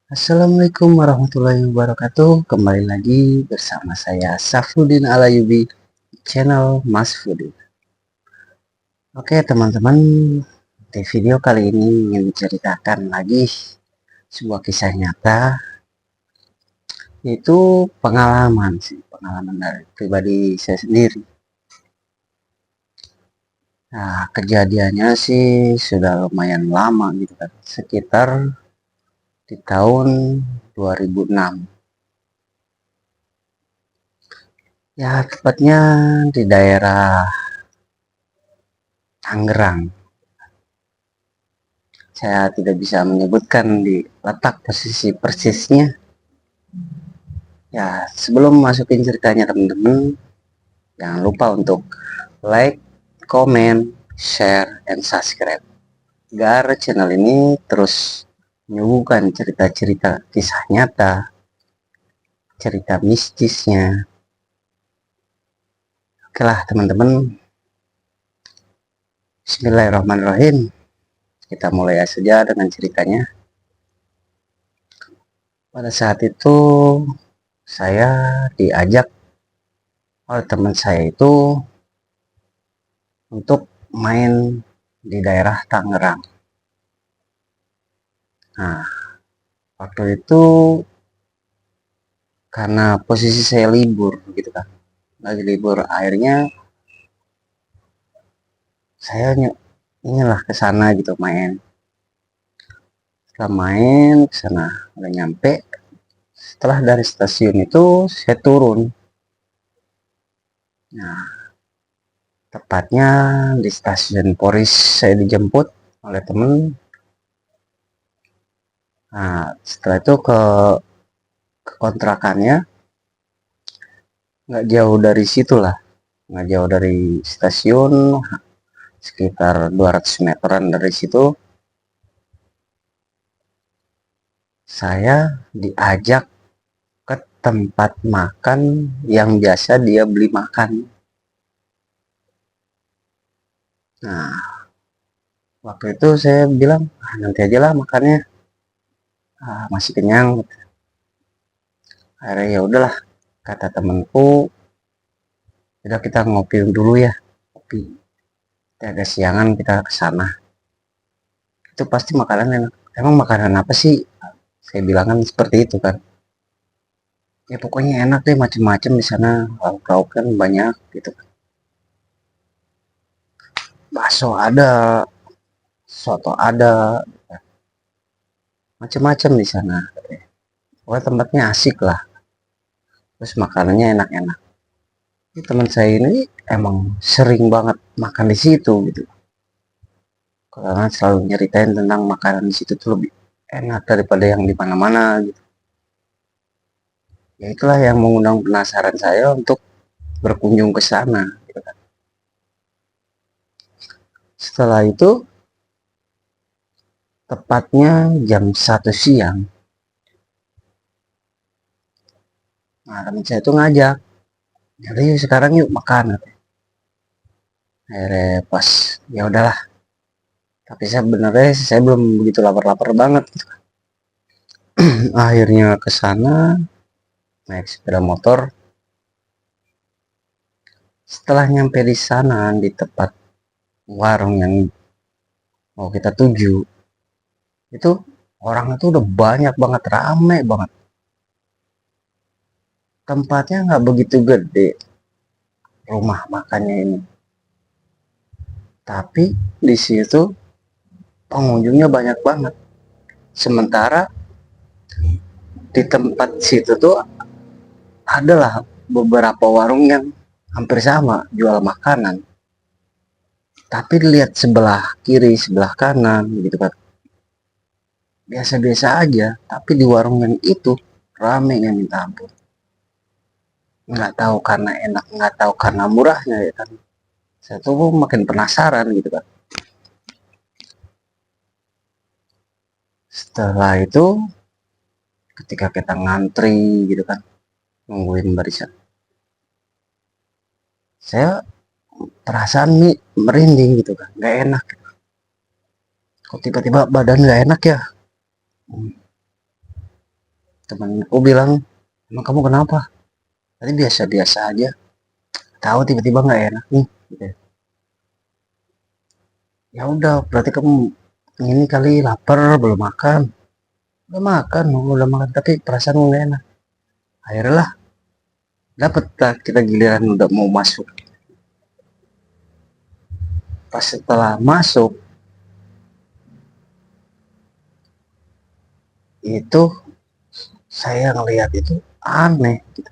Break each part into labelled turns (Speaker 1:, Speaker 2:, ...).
Speaker 1: Assalamualaikum warahmatullahi wabarakatuh. Kembali lagi bersama saya Safruddin Alayubi, channel Mas Fudin. Oke teman-teman, di video kali ini ingin menceritakan lagi sebuah kisah nyata. Itu pengalaman dari pribadi saya sendiri. Nah, kejadiannya sih sudah lumayan lama gitu kan, sekitar di tahun 2006. Ya, tepatnya di daerah Tangerang. Saya tidak bisa menyebutkan di letak posisi persisnya. Ya, sebelum masukin ceritanya teman-teman, jangan lupa untuk like, comment, share, and subscribe. Agar channel ini terus menyuguhkan cerita-cerita kisah nyata, cerita mistisnya. Oke lah teman-teman, Bismillahirrahmanirrahim. Kita mulai saja dengan ceritanya. Pada saat itu saya diajak oleh teman saya itu untuk main di daerah Tangerang. Nah, waktu itu karena posisi saya libur gitu kan, lagi libur, akhirnya saya inilah ke sana gitu main. Setelah main ke sana, udah nyampe. Setelah dari stasiun itu saya turun. Nah, tepatnya di stasiun Poris saya dijemput oleh temen. Nah, setelah itu ke kontrakannya nggak jauh dari situ lah, nggak jauh dari stasiun, sekitar 200 meteran dari situ. Saya diajak ke tempat makan yang biasa dia beli makan. Nah, waktu itu saya bilang, nanti aja lah makannya, masih kenyang. Akhirnya ya udahlah, kata temanku, udah kita ngopi dulu ya, kopi. Kita agak siangan kita ke sana. Itu pasti makanan enak. Emang makanan apa sih? Saya bilang kan seperti itu kan. Ya pokoknya enak deh, macem-macem di sana, lauk-lauk kan banyak gitu kan. Bakso ada, soto ada, macem-macem di sana. Pokoknya tempatnya asik lah. Terus makanannya enak-enak. Ini teman saya ini emang sering banget makan di situ gitu. Karena selalu nyeritain tentang makanan di situ tuh lebih enak daripada yang di mana-mana gitu. Ya itulah yang mengundang penasaran saya untuk berkunjung ke sana gitu kan. Setelah itu tepatnya jam 1 siang. Nah, teman saya itu ngajak, jadi yuk sekarang yuk makan. Akhirnya pas ya udahlah. Tapi sebenarnya saya belum begitu lapar-lapar banget. Gitu. Akhirnya ke sana naik sepeda motor. Setelah nyampe di sana di tempat warung yang mau kita tuju, itu orang itu udah banyak banget, rame banget. Tempatnya nggak begitu gede rumah makannya ini, tapi di situ pengunjungnya banyak banget. Sementara di tempat situ tuh adalah beberapa warung yang hampir sama jual makanan, tapi dilihat sebelah kiri sebelah kanan gitu kan biasa-biasa aja, tapi di warung yang itu rame yang minta ampun. Nggak tahu karena enak, nggak tahu karena murahnya ya kan, saya tuh makin penasaran gitu kan. Setelah itu ketika kita ngantri gitu kan, nungguin barisan, saya perasaan nih merinding gitu kan, nggak enak. Kok tiba-tiba badan nggak enak ya. Temanku bilang, emang kamu kenapa? Tadi biasa-biasa aja, tahu tiba-tiba nggak enak nih gitu. Ya udah, berarti kamu ini kali lapar, belum makan. Udah makan, tapi perasaanmu nggak enak. Akhirnya lah, dapet lah kita giliran udah mau masuk. Pas setelah masuk, itu saya ngelihat itu aneh gitu.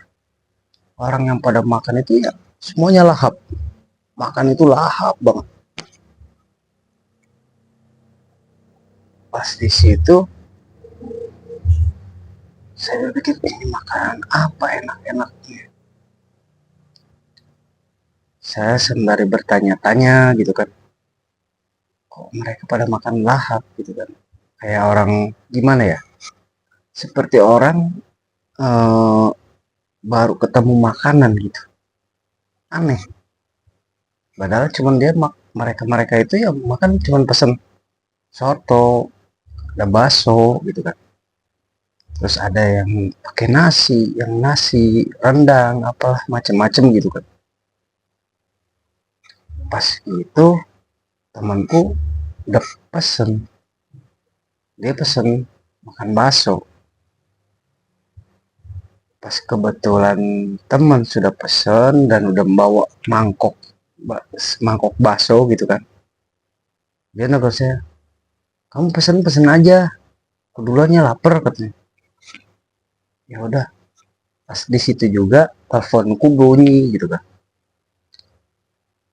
Speaker 1: Orang yang pada makan itu ya semuanya lahap. Makan itu lahap banget. Pas di situ saya berpikir ini makanan apa enak-enaknya. Saya sembari bertanya-tanya gitu kan, kok mereka pada makan lahap gitu kan. Kayak orang gimana ya? Seperti orang eh, baru ketemu makanan gitu. Aneh. Padahal cuman dia mereka-mereka itu ya makan cuman pesen soto, ada bakso gitu kan. Terus ada yang pakai nasi, yang nasi rendang, apalah macem-macem gitu kan. Pas itu temanku udah pesen, dia pesen makan bakso. Pas kebetulan teman sudah pesen dan udah membawa mangkok bakso gitu kan. Dia nego saya, kamu pesen aja, kedulannya lapar katanya. Ya udah, pas di situ juga teleponku bunyi gitu kan.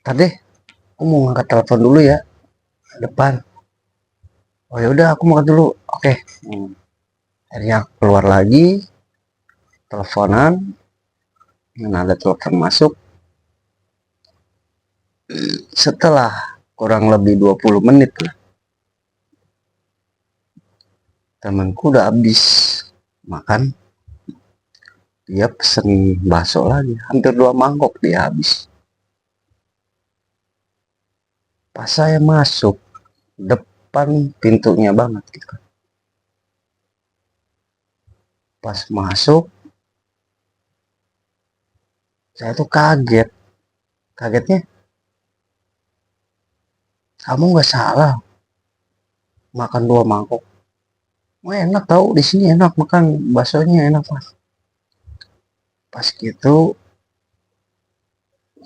Speaker 1: Tadi aku mau ngangkat telepon dulu ya, depan. Oh ya udah, aku mau ngangkat dulu. Oke. Akhirnya keluar lagi, teleponan, dan ada telepon masuk. Setelah kurang lebih 20 menit lah, temanku udah habis makan. Dia pesen bakso lagi, hampir 2 mangkok dia habis. Pas saya masuk, depan pintunya banget gitu kan. Pas masuk, saya tuh kaget. Kagetnya, kamu nggak salah makan 2 mangkok. Oh, enak tahu di sini enak makan baksonya enak mas. Pas gitu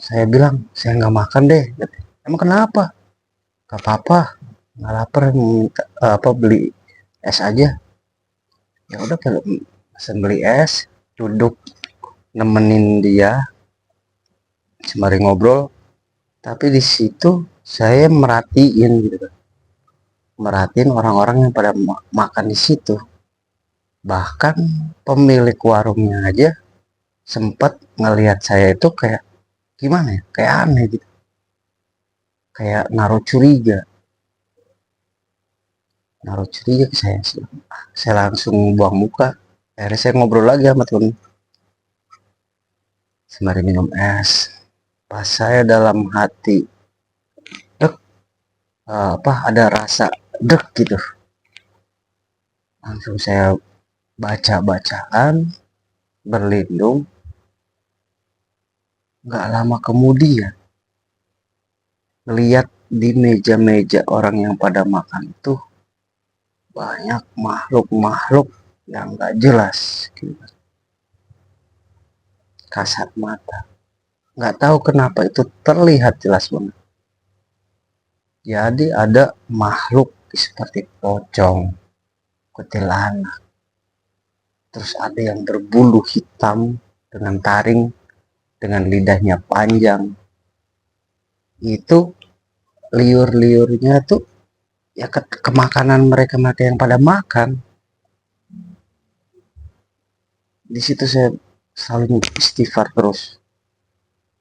Speaker 1: saya bilang saya nggak makan deh. Emang kenapa? Gak apa-apa, nggak lapar minta apa beli es aja. Ya udah pesen beli es, duduk nemenin dia sembari ngobrol. Tapi di situ saya merhatiin gitu kan, merhatiin orang-orang yang pada makan di situ. Bahkan pemilik warungnya aja sempat ngelihat saya itu kayak gimana ya, kayak aneh gitu, kayak naruh curiga ke saya. Saya langsung buang muka. Akhirnya saya ngobrol lagi sama temen sembari minum es. Pas saya dalam hati dek, apa ada rasa dek gitu, langsung saya baca bacaan berlindung. Nggak lama kemudian lihat di meja-meja orang yang pada makan itu banyak makhluk-makhluk yang nggak jelas gitu. Kasat mata, nggak tahu kenapa itu terlihat jelas banget. Jadi ada makhluk seperti pocong, kuntilanak, terus ada yang berbulu hitam dengan taring, dengan lidahnya panjang. Itu liur-liurnya tuh ya ke makanan mereka yang pada makan. Di situ saya selalu istighfar terus.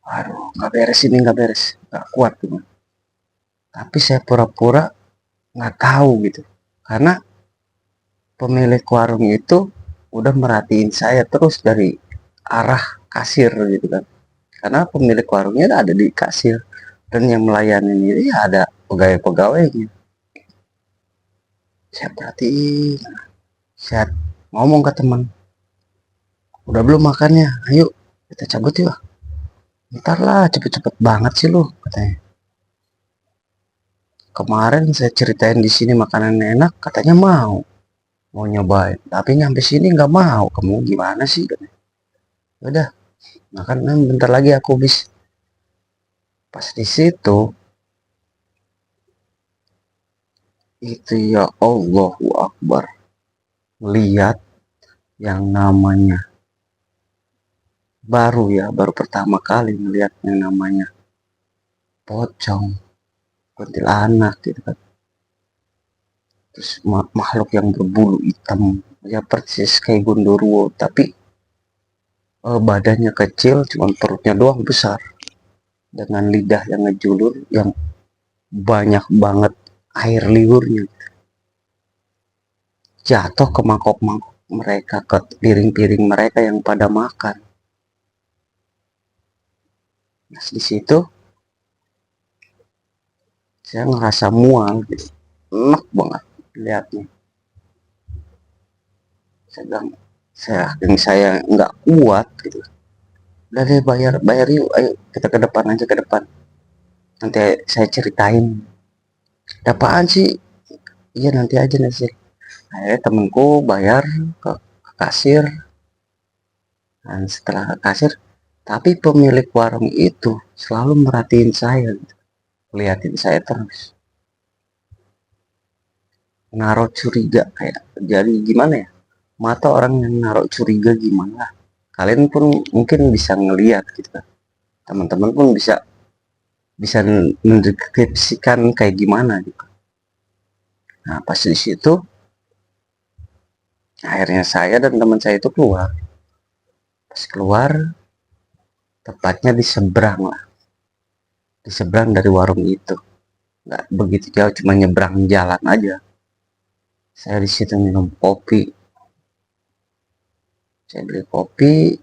Speaker 1: Aduh, nggak beres ini, nggak beres, nggak kuat tuh. Tapi saya pura-pura nggak tahu gitu, karena pemilik warung itu udah merhatiin saya terus dari arah kasir gitu kan. Karena pemilik warungnya ada di kasir dan yang melayani ini ya ada pegawai-pegawainya. Saya perhatiin, saya ngomong ke teman, Udah belum makannya? Ayo kita cabut yuk. Ntar lah, cepet-cepet banget sih lu, katanya. Kemarin saya ceritain di sini makanan enak, katanya mau nyobain. Tapi nyampe sini nggak mau. Kamu gimana sih? Katanya. Udah, makan bentar lagi aku habis. Pas di situ itu ya Allahu Akbar, lihat yang namanya baru pertama kali melihat yang namanya pocong, kuntilanak gitu kan. Terus makhluk yang berbulu hitam ya persis kayak gondoruo, tapi badannya kecil, cuman perutnya doang besar, dengan lidah yang ngejulur, yang banyak banget air liurnya, jatuh ke mangkok-mangkok mereka, ke piring-piring mereka yang pada makan. Nah, di situ saya ngerasa mual gitu. Enak banget lihatnya. Saya bilang, saya nggak kuat gitu. Udah deh, bayar bayar yuk, ayo kita ke depan aja, ke depan, nanti saya ceritain. Apaan sih? Iya nanti aja sih. Akhirnya temenku bayar ke kasir. Dan setelah ke kasir, tapi pemilik warung itu selalu merhatiin saya gitu. Liatin saya terus, naruh curiga kayak, jadi gimana ya, mata orang yang naruh curiga gimana, kalian pun mungkin bisa ngeliat gitu kan, teman-teman pun bisa bisa mendeskripsikan kayak gimana gitu. Nah pas di situ akhirnya saya dan teman saya itu keluar. Pas keluar, tepatnya di seberang lah, di seberang dari warung itu, nggak begitu jauh, cuma nyebrang jalan aja. Saya di situ minum kopi, saya beli kopi,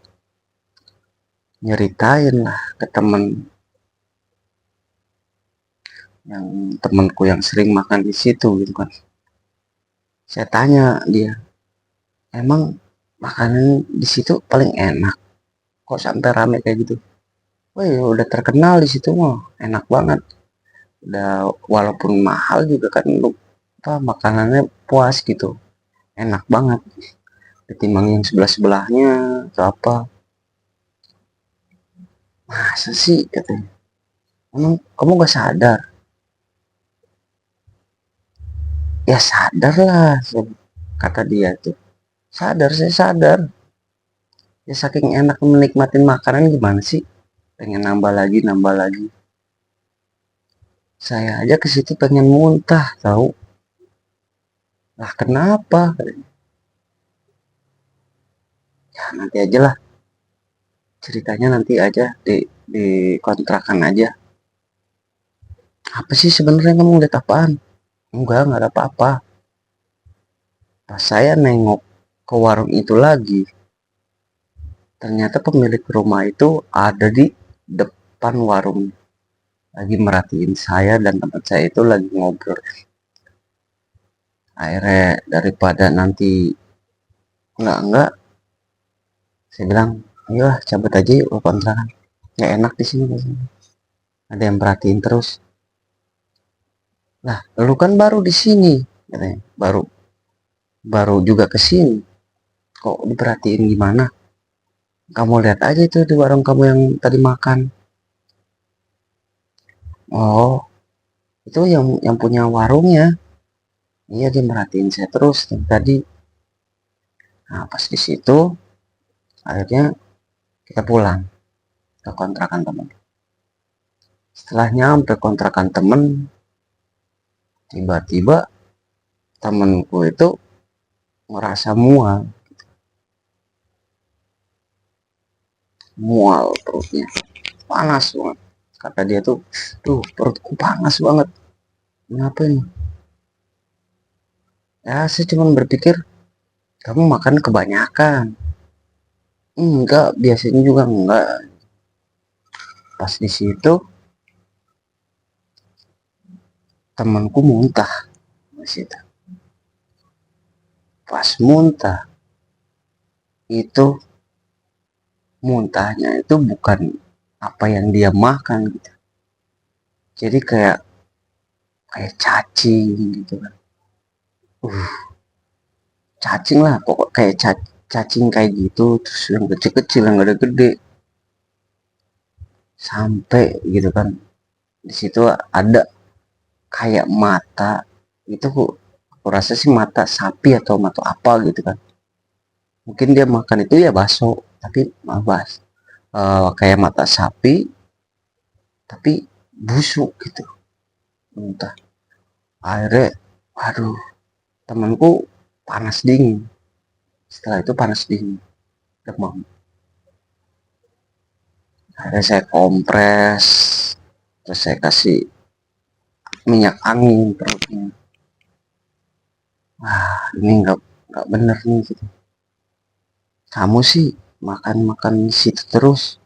Speaker 1: nyeritain lah ke temanku yang sering makan di situ gitu kan. Saya tanya dia, emang makanan di situ paling enak, kok sampai rame kayak gitu? Wah ya udah terkenal di situ mah, enak banget. Udah walaupun mahal juga kan, lu apa makanannya puas gitu, enak banget. Ketimbang yang sebelah sebelahnya atau apa. Masa sih katanya? Emang kamu gak sadar? Ya sadar lah, kata dia tuh. Sadar, saya sadar. Ya saking enak menikmatin makanan gimana sih? Pengen nambah lagi, nambah lagi. Saya aja ke situ pengen muntah, tahu? Lah kenapa? Ya nanti aja lah. Ceritanya nanti aja di kontrakan aja. Apa sih sebenarnya kamu lihat apaan? Enggak ada apa-apa. Pas saya nengok ke warung itu lagi, ternyata pemilik rumah itu ada di depan warung, lagi merhatiin saya dan teman saya itu lagi ngobrol. Akhirnya daripada nanti enggak, saya bilang, ayolah cabut aja yuk ke kontrakan. Nggak enak di sini, ada yang perhatiin terus. Nah, lu kan baru di sini, katanya. Baru baru juga ke sini. Kok diperhatiin gimana? Kamu lihat aja itu di warung kamu yang tadi makan. Oh, itu yang punya warungnya. Iya dia merhatiin saya terus tadi. Nah pas di situ akhirnya kita pulang ke kontrakan temen. Setelah nyampe kontrakan temen, tiba-tiba temenku itu ngerasa mual, mual perutnya, panas banget. Kata dia tuh, tuh perutku panas banget. Kenapa ini? Ya saya cuma berpikir kamu makan kebanyakan. Enggak, biasanya juga enggak. Pas di situ temanku muntah di situ. Pas muntah itu muntahnya itu bukan apa yang dia makan gitu. Jadi kayak kayak cacing gitu kan. Uh, cacing lah pokok kayak cacing kayak gitu, terus yang kecil-kecil yang gede-gede sampai gitu kan. Di situ ada kayak mata itu, aku rasa sih mata sapi atau mata apa gitu kan. Mungkin dia makan itu ya bakso, tapi mabas kayak mata sapi tapi busuk gitu, entah. Akhirnya aduh, temanku panas dingin, setelah itu panas dingin, demam. Akhirnya saya kompres, terus saya kasih minyak angin perutnya. Wah, ini nggak bener nih gitu. Kamu sih makan makan situ terus.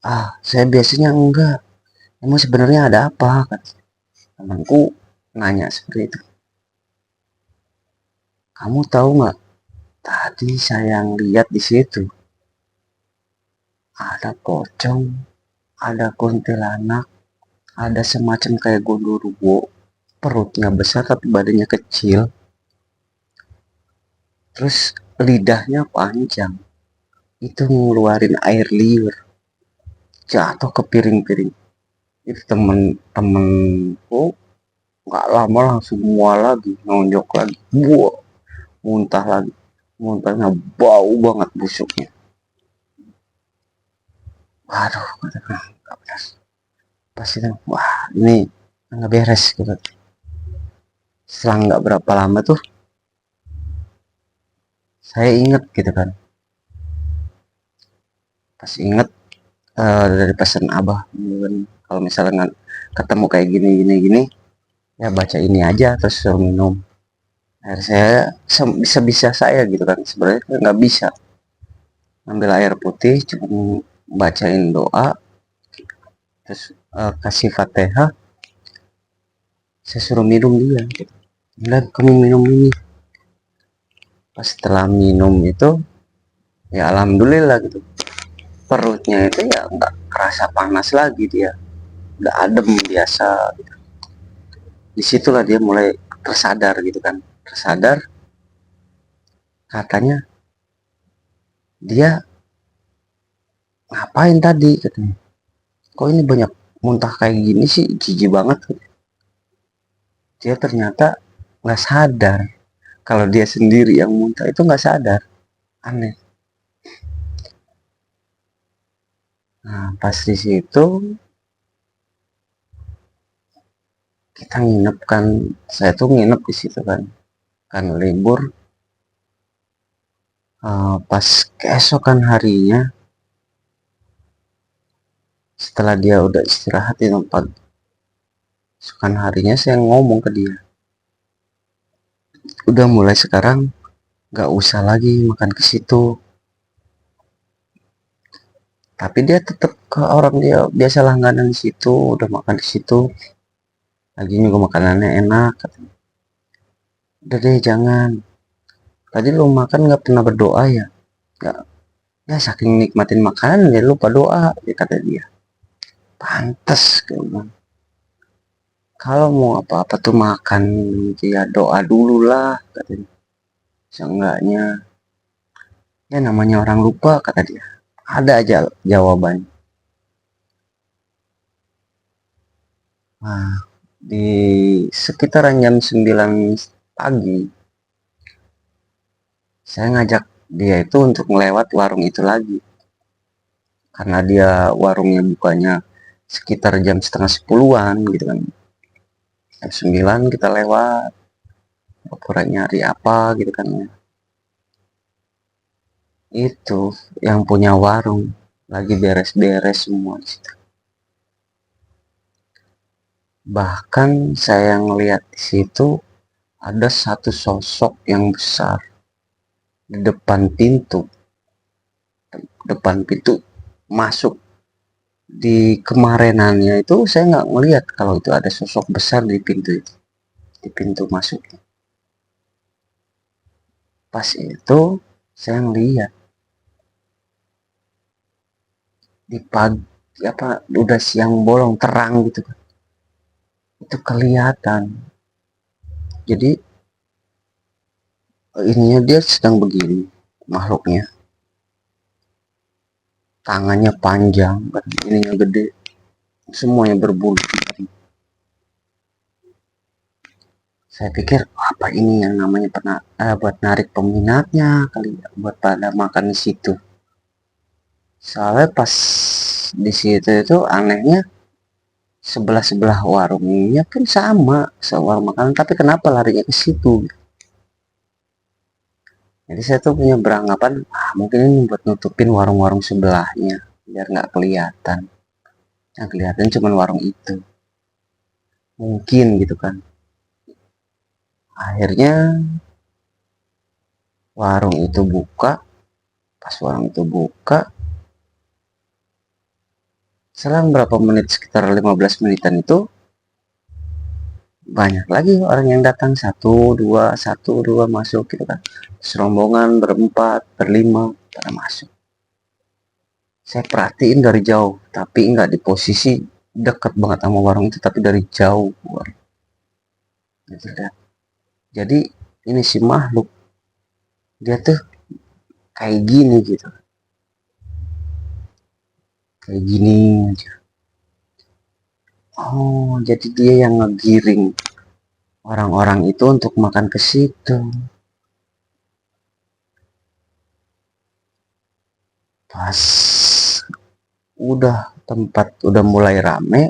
Speaker 1: Ah, saya biasanya enggak. Emang sebenarnya ada apa? Kata temanku nanya seperti itu. Kamu tahu nggak? Tadi saya lihat di situ ada pocong, ada kuntilanak, ada semacam kayak gondoruo, perutnya besar tapi badannya kecil, terus lidahnya panjang. Itu ngeluarin air liur, jatuh ke piring-piring. Itu temen-temenku nggak lama langsung mual lagi, nonjok lagi, buah, muntah lagi, muntahnya bau banget busuknya. Waduh, katakan nggak beres. Pasti kan, wah ini nggak beres gitu. Selang nggak berapa lama tuh, saya inget gitu kan, pas inget dari pesan abah, gitu kan, kalau misalnya ketemu kayak gini gini gini, ya baca ini aja terus suruh minum. Akhirnya saya bisa-bisa saya gitu kan, sebenarnya nggak bisa ambil air putih, cuma bacain doa, terus kasih fatihah, saya suruh minum dia gitu. Bilang kamu minum ini. Pas setelah minum itu ya alhamdulillah gitu, perutnya itu ya nggak kerasa panas lagi, dia udah adem biasa gitu. Disitulah dia mulai tersadar gitu kan, tersadar, katanya dia ngapain tadi katanya, kok ini banyak muntah kayak gini sih, jijik banget. Dia ternyata nggak sadar kalau dia sendiri yang muntah itu, nggak sadar, aneh. Nah pas di situ kita nginep kan, saya tuh nginep di situ kan, kan libur. Pas keesokan harinya setelah dia udah istirahat di tempat, keesokan harinya saya ngomong ke dia, udah mulai sekarang nggak usah lagi makan ke situ. Tapi dia tetap ke orang dia biasa langganan di situ, udah makan di situ, lagi juga makanannya enak. Udah deh jangan. Tadi lu makan nggak pernah berdoa ya? Nggak. Ya saking nikmatin makanan ya lupa doa, ya kata dia. Pantes kan. Kalau mau apa-apa tuh makan ya doa dulu lah katanya. Seenggaknya ya namanya orang lupa kata dia. Ada aja jawaban. Nah, di sekitaran jam 9 pagi saya ngajak dia itu untuk melewat warung itu lagi. Karena dia warungnya bukanya sekitar jam setengah 10-an gitu kan. Jam 9 kita lewat, pura nyari apa gitu kan ya. Itu yang punya warung lagi beres-beres semua di situ. Bahkan saya ngelihat di situ ada satu sosok yang besar di depan pintu masuk. Di kemarinannya itu saya nggak melihat kalau itu ada sosok besar di pintu itu, di pintu masuk. Pas itu saya ngelihat di pagi apa udah siang bolong terang gitu kan, itu kelihatan. Jadi ininya dia sedang begini, makhluknya tangannya panjang kan, ininya gede, semuanya berbulu. Saya pikir apa ini yang namanya pernah buat narik peminatnya kali ya, buat pada makan di situ. Soalnya pas di situ itu anehnya sebelah sebelah warungnya pun sama sewarung makanan, tapi kenapa larinya ke situ? Jadi saya tuh punya beranggapan, mungkin ini buat nutupin warung-warung sebelahnya biar nggak kelihatan. Yang kelihatan cuma warung itu, mungkin gitu kan. Akhirnya warung itu buka. Pas warung itu buka, selang berapa menit, sekitar 15 menitan itu banyak lagi orang yang datang, satu dua masuk gitu kan, serombongan berempat berlima pada masuk. Saya perhatiin dari jauh, tapi nggak di posisi deket banget sama warung itu, tapi dari jauh gitu kan. Jadi ini si makhluk dia tuh kayak gini gitu, kayak gini aja. Oh, jadi dia yang ngegiring orang-orang itu untuk makan ke situ. Pas udah tempat udah mulai rame,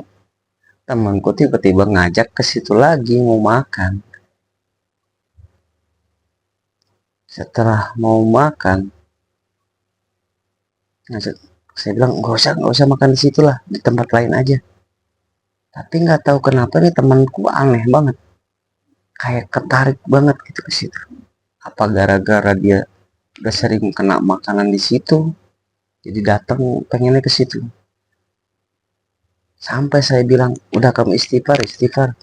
Speaker 1: temanku tiba-tiba ngajak ke situ lagi mau makan. Setelah mau makan, ngajak, saya bilang nggak usah makan di situ lah, di tempat lain aja. Tapi nggak tahu kenapa nih temanku aneh banget, kayak ketarik banget gitu ke situ. Apa gara-gara dia udah sering kena makanan di situ, jadi datang pengennya ke situ. Sampai saya bilang, udah kamu istighfar, istighfar.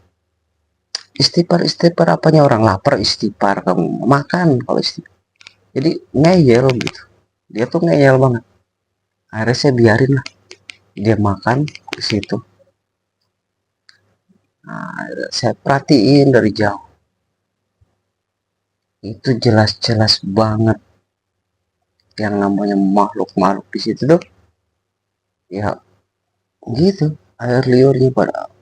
Speaker 1: Istighfar, istighfar apanya, orang lapar istighfar, kamu makan kalau istighfar. Jadi ngeyel gitu. Dia tuh ngeyel banget. Akhirnya saya biarin lah. Dia makan ke situ. Nah, saya perhatiin dari jauh. Itu jelas-jelas banget yang namanya makhluk-makhluk di situ tuh. Ya gitu. Air liurnya pada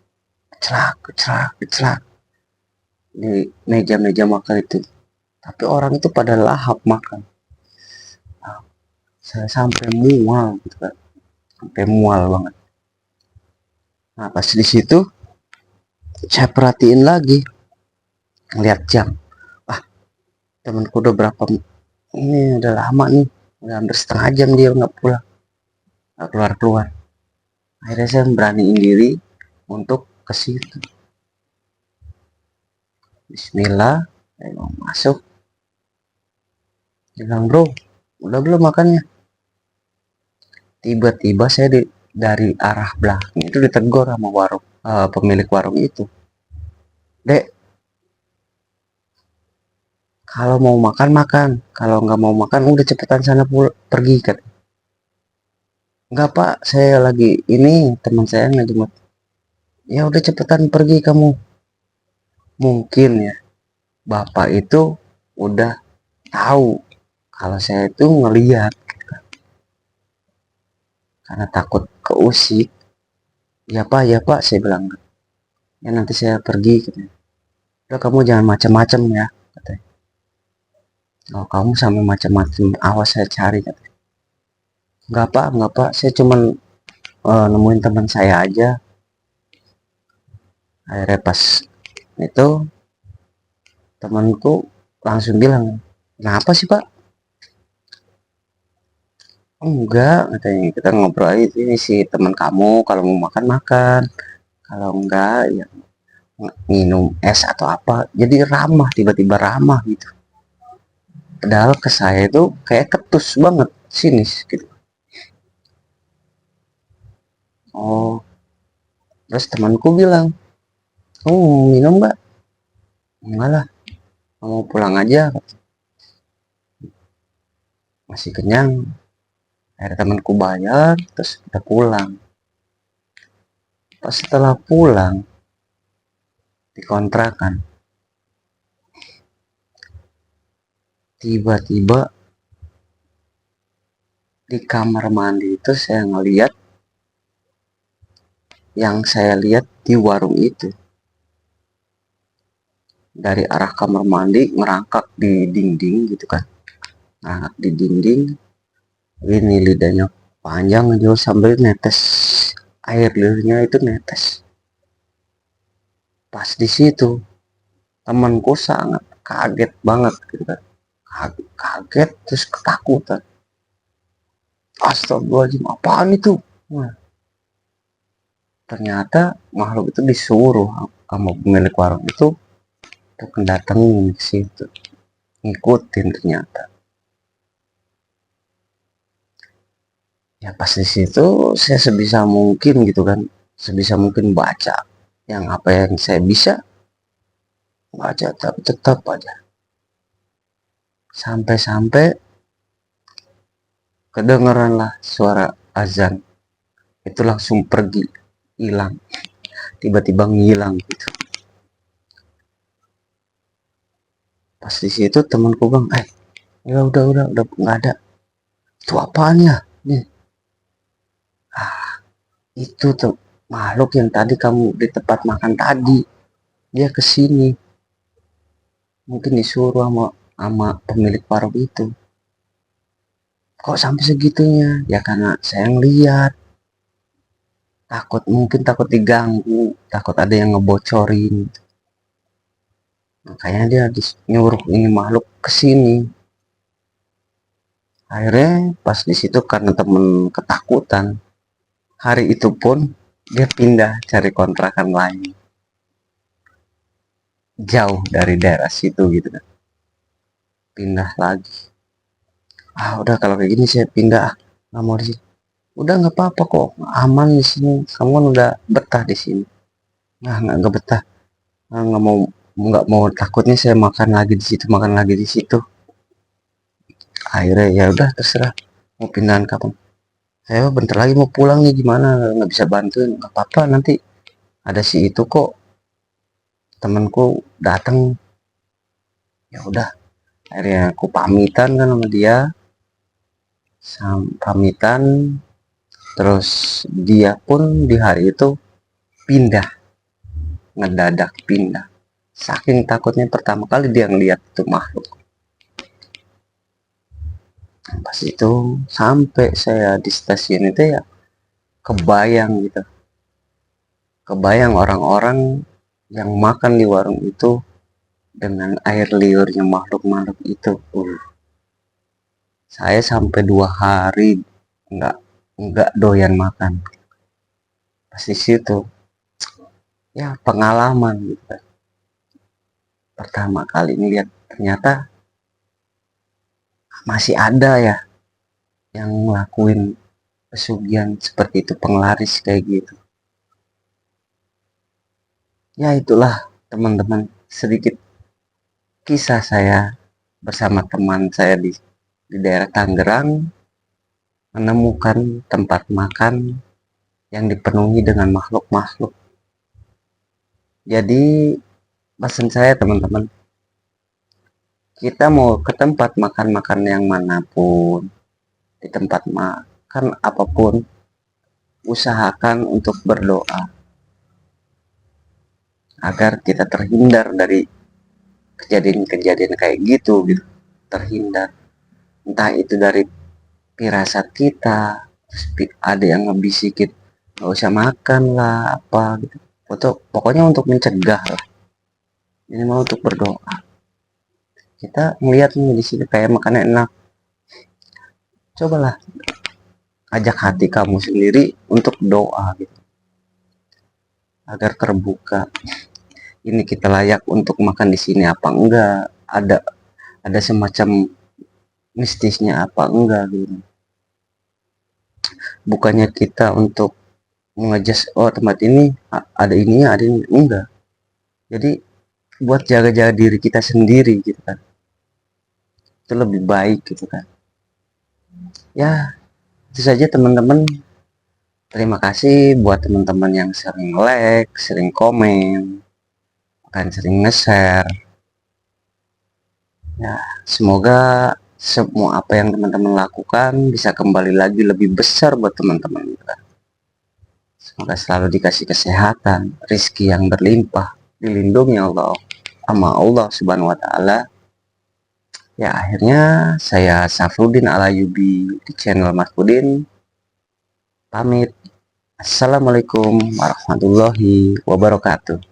Speaker 1: celak, celak, celak di meja-meja makan itu. Tapi orang itu pada lahap makan. Nah, saya sampai mual gitu kan. Sampai mual banget. Nah, pas di situ saya perhatiin lagi, ngeliat jam. Wah, temanku udah berapa, ini udah lama nih, udah hampir setengah jam dia nggak pulang, nggak keluar keluar. Akhirnya saya beraniin diri untuk ke situ. Bismillah, saya mau masuk. Dia bilang, bro, udah belum makannya? Tiba-tiba saya dari arah belakang itu ditegur sama warung, pemilik warung itu. Dek, kalau mau makan makan, kalau nggak mau makan udah cepetan sana pergi kan. Enggak pak, saya lagi ini, teman saya ngejemput. Ya udah cepetan pergi kamu. Mungkin ya bapak itu udah tahu kalau saya itu ngeliat, karena takut keusik. Ya pak saya bilang, ya nanti saya pergi katanya. Udah kamu jangan macam-macam ya katanya. Oh kamu sampai macam-macam, awas saya cari katanya. Enggak pak, saya cuman nemuin teman saya aja. Akhirnya pas itu temanku langsung bilang, kenapa sih pak? Oh, enggak katanya, kita ngobrol aja, ini sih teman kamu, kalau mau makan makan, kalau enggak ya minum es atau apa. Jadi ramah, tiba-tiba ramah gitu, padahal ke saya itu kayak ketus banget, sinis gitu. Oh, terus temanku bilang, oh mau minum mbak? Enggak lah, mau pulang aja, masih kenyang. Akhirnya temanku bayar, terus kita pulang. Pas setelah pulang dikontrakan, tiba-tiba di kamar mandi itu saya ngeliat yang saya lihat di warung itu. Dari arah kamar mandi ngerangkak di dinding gitu kan, ngerangkak di dinding. Ini lidahnya panjang jauh sambil netes, air liurnya itu netes. Pas di situ temanku sangat kaget banget gitu kan, kaget terus ketakutan. Astagfirullahaladzim, apaan itu? Nah, ternyata makhluk itu disuruh sama pemilik warung itu untuk datengin ke situ, ngikutin ternyata. Ya pas di situ saya sebisa mungkin gitu kan, sebisa mungkin baca yang apa yang saya bisa baca, tapi tetap aja sampai-sampai kedengeranlah suara azan, itu langsung pergi, hilang, tiba-tiba ngilang gitu. Pas di situ temanku bang, ya udah nggak ada. Itu apaan ya? Nih, itu tuh makhluk yang tadi kamu di tempat makan tadi, dia kesini, mungkin disuruh sama pemilik warung itu. Kok sampai segitunya? Ya karena saya ngeliat, takut diganggu, takut ada yang ngebocorin, makanya dia nyuruh ini makhluk kesini. Akhirnya pas di situ karena temen ketakutan, hari itu pun dia pindah cari kontrakan lain, jauh dari daerah situ gitu kan, pindah lagi. Udah kalau kayak gini saya pindah, nggak mau di sini. Udah nggak apa-apa kok, aman di sini, kamu kan udah betah di sini. Nah nggak betah. Nggak mau takutnya saya makan lagi di situ, makan lagi di situ. Akhirnya ya udah terserah mau pindahan kapan. Saya bentar lagi mau pulang nih, gimana nggak bisa bantuin? Nggak apa-apa, nanti ada si itu kok, temanku datang. Ya udah, akhirnya aku pamitan kan sama dia, pamitan. Terus dia pun di hari itu pindah, ngedadak pindah, saking takutnya pertama kali dia ngeliat itu makhluk. Pas itu sampai saya di stasiun itu ya kebayang gitu, kebayang orang-orang yang makan di warung itu dengan air liurnya makhluk-makhluk itu. Saya sampai 2 hari nggak nggak doyan makan. Pas di situ ya pengalaman gitu kan. Pertama kali ngeliat ternyata masih ada ya yang ngelakuin pesugihan seperti itu, penglaris kayak gitu. Ya itulah teman-teman, sedikit kisah saya bersama teman saya di daerah Tangerang, menemukan tempat makan yang dipenuhi dengan makhluk-makhluk. Jadi pesan saya teman-teman, kita mau ke tempat makan-makan yang manapun, di tempat makan apapun, usahakan untuk berdoa agar kita terhindar dari kejadian-kejadian kayak gitu, terhindar. Entah itu dari firasat kita, terus ada yang ngebisikin nggak usah makan lah apa gitu. Pokoknya untuk mencegah lah. Ini mau untuk berdoa. Kita melihat nih di sini kayak makanan enak, cobalah ajak hati kamu sendiri untuk doa gitu, agar terbuka. Ini kita layak untuk makan di sini apa enggak? Ada semacam mistisnya apa enggak gitu. Bukannya kita untuk mengejas, oh tempat ini ada ininya, ada ini, enggak. Jadi buat jaga-jaga diri kita sendiri gitu kan, itu lebih baik gitu kan. Ya Itu saja teman-teman. Terima kasih buat teman-teman yang sering like, sering komen, bahkan sering nge-share. Ya, semoga semua apa yang teman-teman lakukan bisa kembali lagi lebih besar buat teman-teman. Semoga selalu dikasih kesehatan, rizki yang berlimpah, dilindungi Allah sama Allah Subhanahu wa taala. Ya, akhirnya saya Safruddin Alayubi di channel Mas Pudin pamit. Assalamualaikum warahmatullahi wabarakatuh.